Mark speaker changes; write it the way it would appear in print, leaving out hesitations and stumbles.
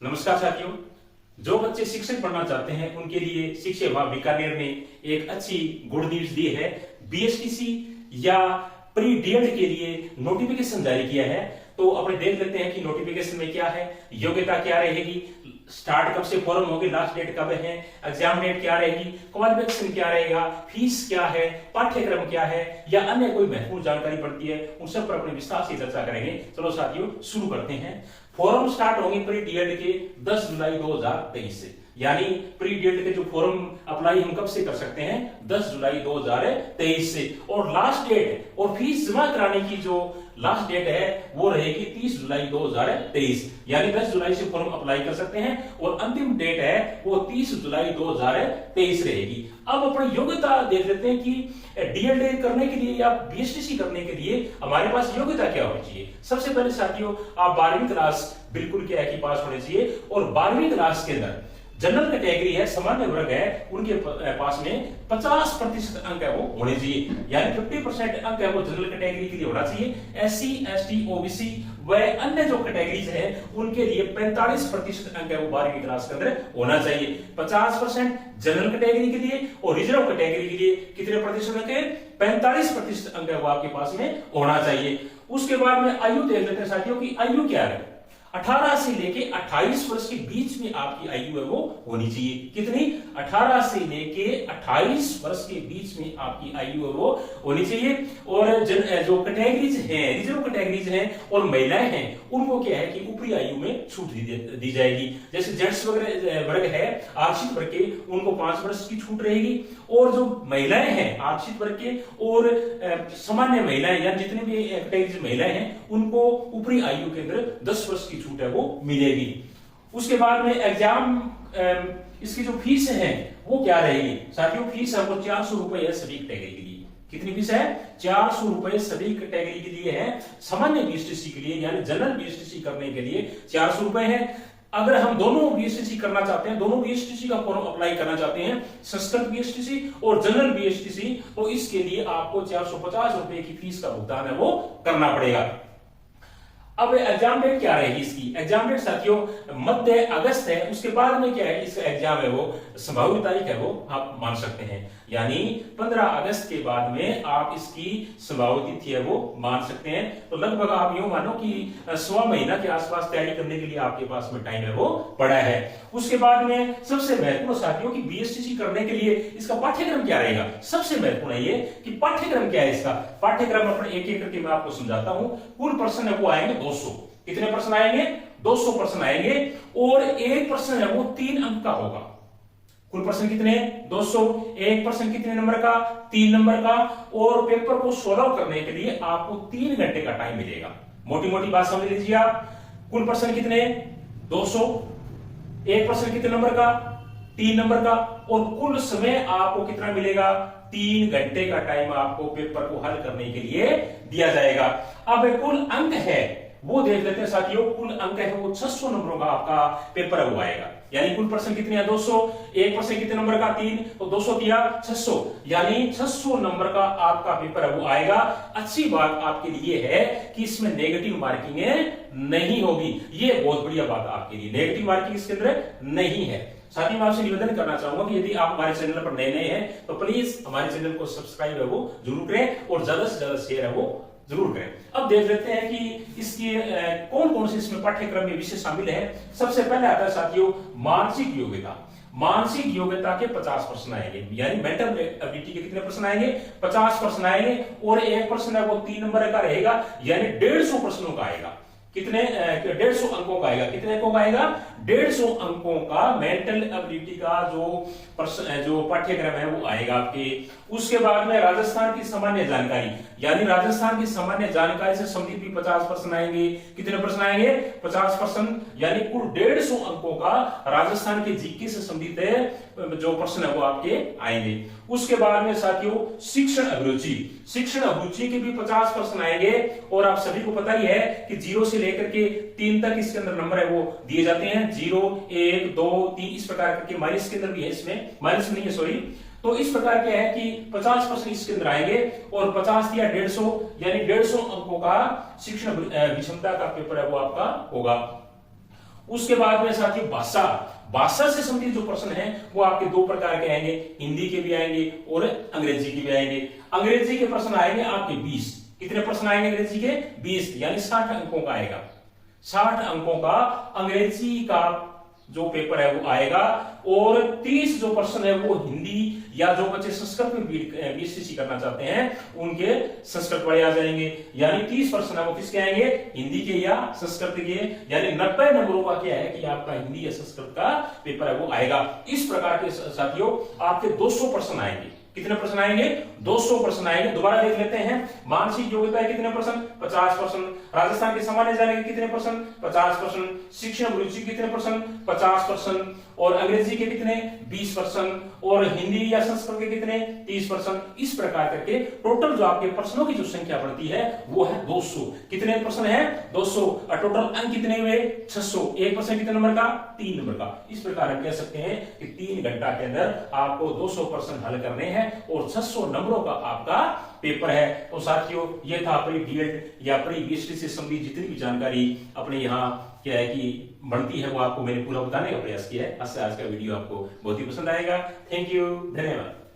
Speaker 1: नमस्कार साथियों। जो बच्चे शिक्षक बनना चाहते हैं उनके लिए शिक्षा विभाग बीकानेर ने एक अच्छी गुड न्यूज दी है। बीएसटीसी या प्री डीएड के लिए नोटिफिकेशन जारी किया है। तो अपने देख लेते हैं कि नोटिफिकेशन में क्या है, योग्यता क्या रहेगी, स्टार्ट कब से फॉर्म होगी, लास्ट डेट कब है, एग्जाम डेट क्या रहेगी, क्वालिफिकेशन क्या रहेगा, फीस क्या है, पाठ्यक्रम क्या है या अन्य कोई महत्वपूर्ण जानकारी पड़ती है, उन सब पर अपने विस्तार से चर्चा करेंगे। चलो साथियों शुरू करते हैं। फॉर्म स्टार्ट होंगे प्री डीएड के 10 जुलाई 2023 से, यानी प्री डीएड के जो फॉर्म अप्लाई हम कब से कर सकते हैं, 10 जुलाई 2023 से। और लास्ट डेट और फीस जमा कराने की जो लास्ट डेट है वो रहेगी 30 जुलाई 2023, यानी 10 जुलाई से फॉर्म अप्लाई कर सकते हैं और अंतिम डेट है वो 30 जुलाई 2023 रहेगी। अब अपनी योग्यता देख लेते हैं कि डीएड करने के लिए या बीएसटीसी करने के लिए हमारे पास योग्यता क्या होनी चाहिए। सबसे पहले साथियों आप 12वीं क्लास बिल्कुल क्या है कि पास होने चाहिए, और 12वीं क्लास के अंदर जनरल कैटेगरी है, सामान्य वर्ग है, उनके पास में 50% अंक है वो होने चाहिए, यानी 50% अंक है वो जनरल कैटेगरी के लिए होना चाहिए। एससी, एसटी, ओबीसी व अन्य जो कैटेगरीज है उनके लिए 45% अंक है वो 12वीं क्लास के अंदर होना चाहिए। 50% जनरल कैटेगरी के लिए और रिजर्व कैटेगरी के लिए कितने प्रतिशत अंक है, 45% अंक है वो आपके पास में होना चाहिए। उसके बाद में आयु देख लेते हैं साथियों की आयु क्या है। 18 से लेके 28 वर्ष के बीच में आपकी आयु है वो होनी चाहिए। कितनी? 18 से लेके 28 वर्ष के बीच में आपकी आयु है वो होनी चाहिए। और जो कैटेगरीज हैं, रिजर्व कैटेगरीज हैं और महिलाएं हैं, उनको क्या है कि ऊपरी आयु में छूट दी जाएगी। जैसे जेंट्स वर्ग है आरक्षित वर्ग के, उनको 5 वर्ष की छूट रहेगी। और जो महिलाएं हैं आरक्षित वर्ग के और सामान्य महिलाएं या जितने भी कैटेगरीज महिलाएं हैं उनको ऊपरी आयु के अंदर 10 वर्ष की छूट है वो मिलेगी। उसके बाद में एग्जाम इसकी जो फीस है वो क्या रहेगी साथियों, फीस है वो 400 रुपए है सभी कैटेगरी के लिए। कितनी फीस है? 400 रुपए सभी कैटेगरी के लिए है। सामान्य बीएसटीसी के लिए यानी जनरल बीएसटीसी करने के लिए 400 रुपए है। अगर हम दोनों बीएसटीसी करना चाहते हैं, दोनों बीएसटीसी का फॉर्म अप्लाई करना चाहते हैं, संस्कृत बीएसटीसी और जनरल बीएसटीसी, तो इसके लिए आपको 450 रुपए की फीस का भुगतान है वो करना पड़ेगा। अब एग्जाम डेट क्या रहेगी इसकी? एग्जाम डेट साथियों मध्य अगस्त है। उसके बाद में क्या है, इसका एग्जाम है वो संभावित तारीख है वो आप मान सकते हैं, यानी 15 अगस्त के बाद में आप इसकी संभावित तिथि है वो मान सकते हैं। तो लगभग आप यूं मानो कि 1.25 महीना के आसपास तैयारी करने के लिए आपके पास में टाइम है वो पड़ा है। उसके बाद में सबसे महत्वपूर्ण साथियों की बीएसटीसी करने के लिए इसका पाठ्यक्रम क्या रहेगा। सबसे महत्वपूर्ण है ये कि पाठ्यक्रम क्या है इसका। पाठ्यक्रम अपने एक एक करके मैं आपको समझाता हूं। कुल प्रश्न है वो आएंगे 200। कितने प्रश्न आएंगे? 200 प्रश्न आएंगे और एक प्रश्न है वो 3 अंक का होगा। कुल प्रश्न कितने? 200। एक प्रश्न कितने नंबर का? 3 नंबर का। और पेपर को सॉल्व करने के लिए आपको 3 घंटे का टाइम मिलेगा। मोटी मोटी बात समझ लीजिए आप। कुल प्रश्न कितने? 200। एक प्रश्न कितने नंबर का? 3 नंबर का। और कुल समय आपको कितना मिलेगा? 3 घंटे का टाइम आपको पेपर को हल करने के लिए दिया जाएगा। अब कुल अंक है वो देख लेते हैं साथियों। कुल अंक है वो 600 नंबरों का आपका पेपर वो आएगा। यानी कुल प्रश्न कितने हैं? 200। एक प्रश्न कितने नंबर का? 3। तो 200 किया 600, यानी 600 नंबर का आपका पेपर है वो आएगा। अच्छी बात आपके लिए है कि इसमें नेगेटिव मार्किंग नहीं होगी। ये बहुत बढ़िया बात आपके लिए, नेगेटिव मार्किंग इसके अंदर नहीं है। साथ ही मैं आपसे निवेदन करना चाहूंगा कि यदि आप हमारे चैनल पर नए हैं तो प्लीज हमारे चैनल को सब्सक्राइब है वो जरूर करें और ज्यादा से ज्यादा शेयर है वो जरूर करें। अब देख लेते हैं कि इसके कौन कौन से इसमें पाठ्यक्रम में विषय शामिल है। सबसे पहले आता है साथियों मानसिक योग्यता। मानसिक योग्यता के 50 प्रश्न आएंगे, यानी मेंटल एबिलिटी के कितने प्रश्न आएंगे? 50 प्रश्न आएंगे। और एक प्रश्न है वो 3 नंबर का रहेगा, यानी 150 प्रश्नों का आएगा। कितने? 150 अंकों का आएगा। कितने अंकों का आएगा? 150 अंकों का मेंटल एबिलिटी का जो पाठ्यक्रम है वो आएगा आपके। उसके बाद में राजस्थान की सामान्य जानकारी, यानी राजस्थान की सामान्य जानकारी से संबंधित भी 50 प्रश्न आएंगे। कितने प्रश्न आएंगे? 50 प्रश्न, यानी कुल 150 अंकों का राजस्थान के जीके से संबंधित जो प्रश्न है वो आपके आएंगे। उसके बाद में साथियों शिक्षण अभिरुचि, शिक्षण अभिरुचि के भी 50 प्रश्न आएंगे। और आप सभी को पता ही है कि 0 से लेकर के 3 तक इसके अंदर नंबर है वो दिए जाते हैं। 0, 1, 2, 3 इस प्रकार करके, माइनस के अंदर भी है, इसमें माइनस नहीं है सॉरी। तो इस प्रकार क्या है कि 50 प्रश्न इसके अंदर आएंगे और 50 या 150, यानी 150 अंकों का शिक्षण विषमता का पेपर है वो आपका होगा। उसके बाद में साथियों भाषा, भाषा से संबंधित जो प्रश्न है वो आपके दो प्रकार के आएंगे, हिंदी के भी आएंगे और अंग्रेजी के भी आएंगे। अंग्रेजी के प्रश्न आएंगे आपके 20। कितने प्रश्न आएंगे अंग्रेजी के? 20, यानी 60 अंकों का आएगा। 60 अंकों का अंग्रेजी का जो पेपर है वो आएगा, और 30 जो प्रश्न है वो हिंदी, या जो बच्चे संस्कृत में बीएसटीसी करना चाहते हैं उनके संस्कृत वाले आ जाएंगे। यानी 30 प्रश्न है वो किसके आएंगे? हिंदी के या संस्कृत के। यानी 90 नंबरों का क्या है कि आपका हिंदी या संस्कृत का पेपर है वो आएगा। इस प्रकार के साथियों आपके 200 प्रश्न आएंगे। कितने प्रश्न आएंगे? 200 प्रश्न आएंगे। दोबारा देख लेते हैं। मानसिक योग्यता के कितने प्रश्न? 50 प्रश्न। राजस्थान के सामान्य ज्ञान के कितने प्रश्न? 50 प्रश्न। शिक्षण रुचि कितने प्रश्न? 50 प्रश्न। और अंग्रेजी के कितने? 20 प्रश्न। और हिंदी या संस्कृत के कितने? 30 प्रश्न। इस प्रकार करके टोटल जो आपके प्रश्नों की जो संख्या बढ़ती है वो है 200। कितने प्रश्न है? 200। और टोटल अंक कितने हुए? 600। एक प्रश्न कितने नंबर का? 3 नंबर का। इस प्रकार हम कह सकते हैं कि 3 घंटा के अंदर आपको 200 प्रश्न हल करने हैं और 600 नंबरों का आपका पेपर है। तो साथियों ये था प्री डीएड या प्री बीएसटीसी से संबंधित जितनी भी जानकारी अपने यहाँ क्या है कि बनती है वो आपको मैंने पूरा बताने का प्रयास किया है। आज का वीडियो आपको बहुत ही पसंद आएगा। थैंक यू, धन्यवाद।